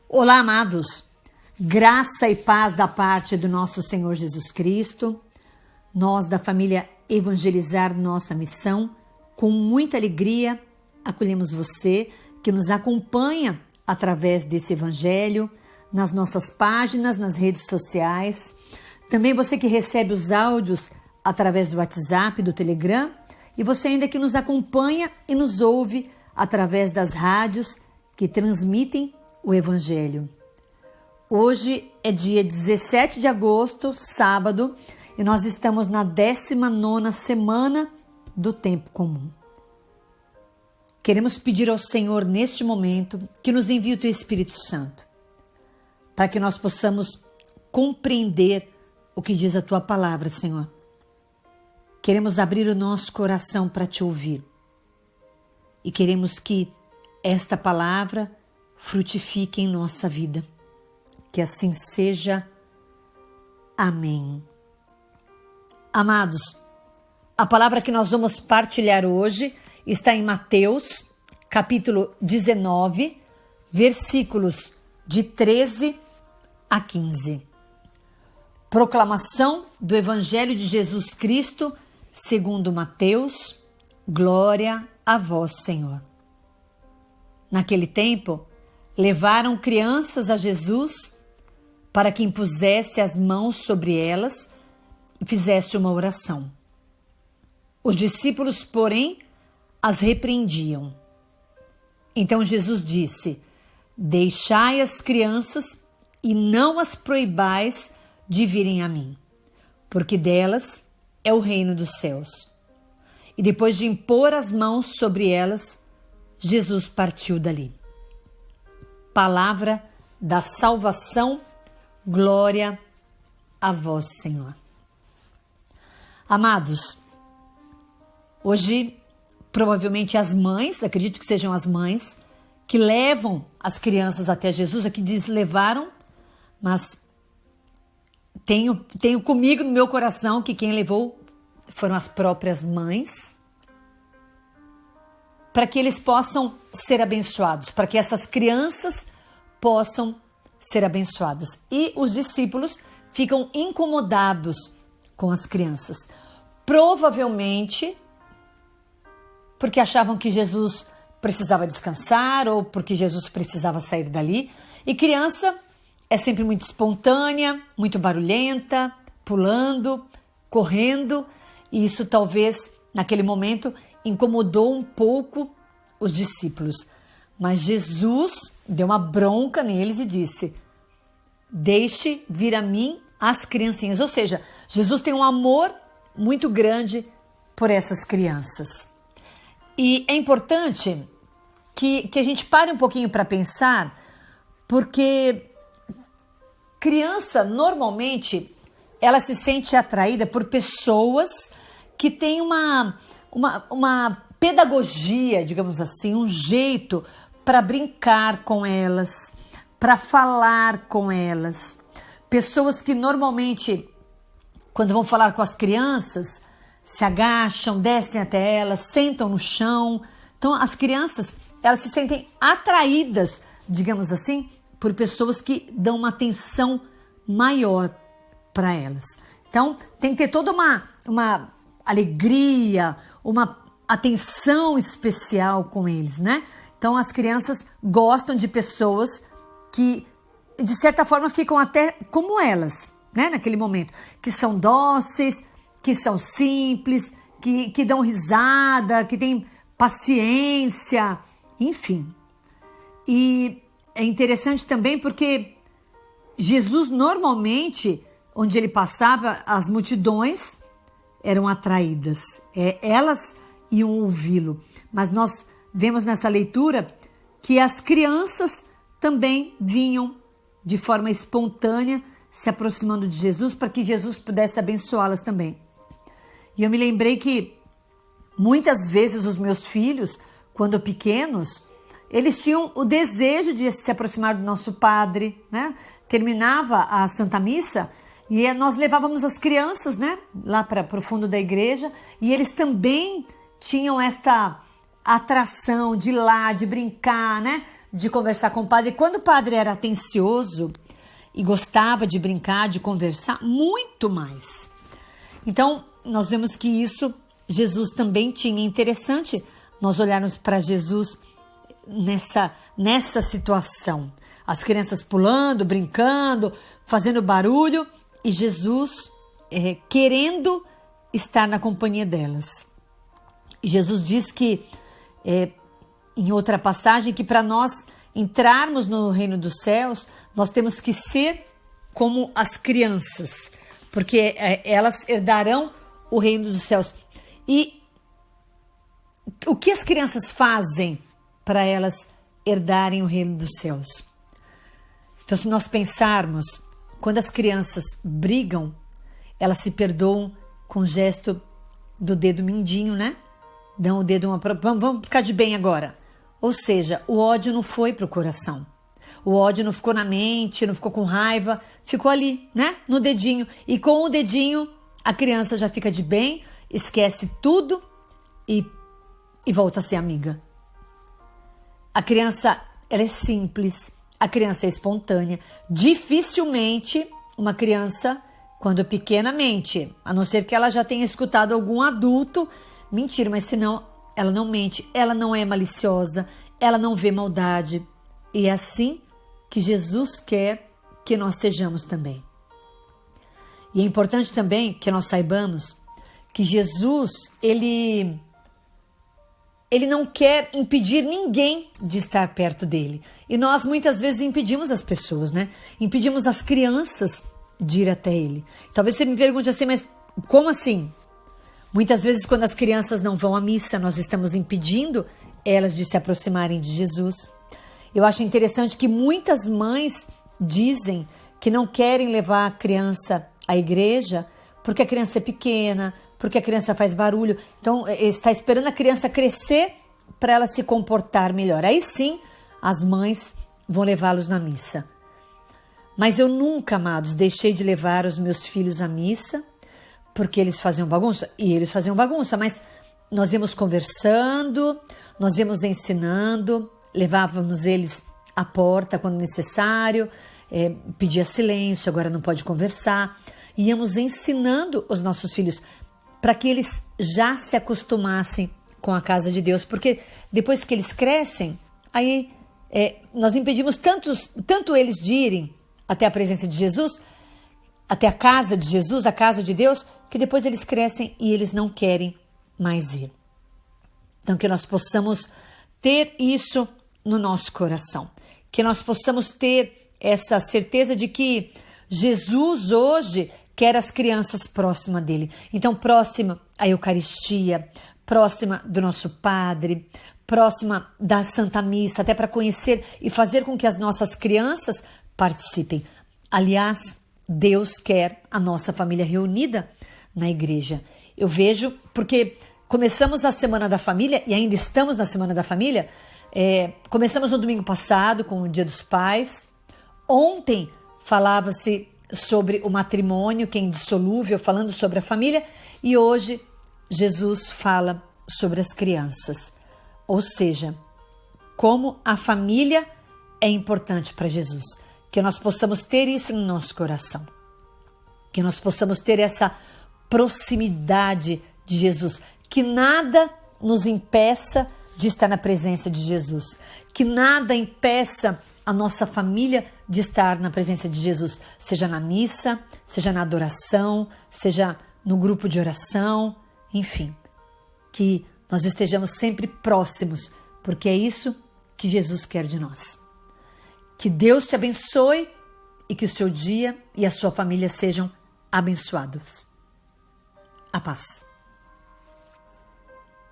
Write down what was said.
Olá, amados. Graça e paz da parte do nosso Senhor Jesus Cristo. Nós da família Evangelizar Nossa Missão, com muita alegria, acolhemos você que nos acompanha através desse evangelho, nas nossas páginas, nas redes sociais. Também você que recebe os áudios através do WhatsApp, do Telegram, e você ainda que nos acompanha e nos ouve através das rádios que transmitem o Evangelho. Hoje é dia 17 de agosto, sábado, e nós estamos na 19ª semana do Tempo Comum. Queremos pedir ao Senhor neste momento que nos envie o Teu Espírito Santo, para que nós possamos compreender o que diz a Tua Palavra, Senhor. Queremos abrir o nosso coração para Te ouvir e queremos que esta palavra frutifique em nossa vida. Que assim seja. Amém. Amados, a palavra que nós vamos partilhar hoje está em Mateus, capítulo 19, versículos de 13 a 15. Proclamação do Evangelho de Jesus Cristo, segundo Mateus. Glória a vós, Senhor. Naquele tempo, levaram crianças a Jesus para que impusesse as mãos sobre elas e fizesse uma oração. Os discípulos, porém, as repreendiam. Então Jesus disse: Deixai as crianças e não as proibais de virem a mim, porque delas é o reino dos céus. E depois de impor as mãos sobre elas, Jesus partiu dali. Palavra da salvação, glória a vós, Senhor. Amados, hoje provavelmente as mães, acredito que sejam as mães, que levam as crianças até Jesus, aqui diz levaram, mas tenho comigo no meu coração que quem levou foram as próprias mães, para que eles possam ser abençoados, para que essas crianças possam ser abençoadas. E os discípulos ficam incomodados com as crianças. Provavelmente porque achavam que Jesus precisava descansar ou porque Jesus precisava sair dali. E criança é sempre muito espontânea, muito barulhenta, pulando, correndo. E isso talvez, naquele momento, incomodou um pouco os discípulos. Mas Jesus deu uma bronca neles e disse: Deixe vir a mim as criancinhas. Ou seja, Jesus tem um amor muito grande por essas crianças. E é importante que a gente pare um pouquinho para pensar, porque criança, normalmente, ela se sente atraída por pessoas que têm uma pedagogia, digamos assim, um jeito para brincar com elas, para falar com elas. Pessoas que normalmente, quando vão falar com as crianças, se agacham, descem até elas, sentam no chão. Então, as crianças, elas se sentem atraídas, digamos assim, por pessoas que dão uma atenção maior para elas. Então, tem que ter toda uma alegria, uma atenção especial com eles, né? Então, as crianças gostam de pessoas que, de certa forma, ficam até como elas, né? Naquele momento, que são dóceis, que são simples, que dão risada, que têm paciência, enfim. E é interessante também porque Jesus, normalmente, onde ele passava, as multidões eram atraídas. Elas iam ouvi-lo. Mas nós vemos nessa leitura que as crianças também vinham de forma espontânea, se aproximando de Jesus, para que Jesus pudesse abençoá-las também. E eu me lembrei que muitas vezes os meus filhos, quando pequenos, eles tinham o desejo de se aproximar do nosso padre, né? Terminava a Santa Missa e nós levávamos as crianças, né, lá para o fundo da igreja, e eles também tinham esta atração de ir lá, de brincar, né? de conversar com o padre. Quando o padre era atencioso e gostava de brincar, de conversar, muito mais. Então, nós vemos que isso Jesus também tinha. Interessante nós olharmos para Jesus nessa situação. As crianças pulando, brincando, fazendo barulho e Jesus querendo estar na companhia delas. E Jesus diz que, em outra passagem, que para nós entrarmos no reino dos céus, nós temos que ser como as crianças, porque elas herdarão o reino dos céus. E o que as crianças fazem para elas herdarem o reino dos céus? Então, se nós pensarmos, quando as crianças brigam, elas se perdoam com o gesto do dedo mindinho, né? Dão o dedo vamos ficar de bem agora. Ou seja, o ódio não foi para o coração. O ódio não ficou na mente, não ficou com raiva, ficou ali, né? No dedinho. E com o dedinho, a criança já fica de bem, esquece tudo e volta a ser amiga. A criança, ela é simples, a criança é espontânea. Dificilmente uma criança, quando pequena, mente, a não ser que ela já tenha escutado algum adulto mentir, mas senão ela não mente, ela não é maliciosa, ela não vê maldade. E é assim que Jesus quer que nós sejamos também. E é importante também que nós saibamos que Jesus, ele não quer impedir ninguém de estar perto dele. E nós muitas vezes impedimos as pessoas, né? Impedimos as crianças de ir até ele. Talvez você me pergunte assim, mas como assim? Muitas vezes, quando as crianças não vão à missa, nós estamos impedindo elas de se aproximarem de Jesus. Eu acho interessante que muitas mães dizem que não querem levar a criança à igreja porque a criança é pequena, porque a criança faz barulho. Então, está esperando a criança crescer para ela se comportar melhor. Aí sim, as mães vão levá-los na missa. Mas eu nunca, amados, deixei de levar os meus filhos à missa porque eles faziam bagunça. E eles faziam bagunça, mas nós íamos conversando, nós íamos ensinando, levávamos eles à porta quando necessário, pedia silêncio, agora não pode conversar. Íamos ensinando os nossos filhos para que eles já se acostumassem com a casa de Deus, porque depois que eles crescem, aí nós impedimos tanto eles de irem até a presença de Jesus, até a casa de Jesus, a casa de Deus, que depois eles crescem e eles não querem mais ir. Então, que nós possamos ter isso no nosso coração, que nós possamos ter essa certeza de que Jesus hoje quer as crianças próximas dele. Então, próxima à Eucaristia, próxima do nosso Padre, próxima da Santa Missa, até para conhecer e fazer com que as nossas crianças participem. Aliás, Deus quer a nossa família reunida na igreja. Eu vejo, porque começamos a Semana da Família e ainda estamos na Semana da Família. Começamos no domingo passado com o Dia dos Pais. Ontem falava-se sobre o matrimônio, que é indissolúvel, falando sobre a família. E hoje Jesus fala sobre as crianças. Ou seja, como a família é importante para Jesus. Que nós possamos ter isso no nosso coração. Que nós possamos ter essa proximidade de Jesus. Que nada nos impeça de estar na presença de Jesus. Que nada impeça a nossa família de estar na presença de Jesus. Seja na missa, seja na adoração, seja no grupo de oração, enfim. Que nós estejamos sempre próximos, porque é isso que Jesus quer de nós. Que Deus te abençoe e que o seu dia e a sua família sejam abençoados. A paz.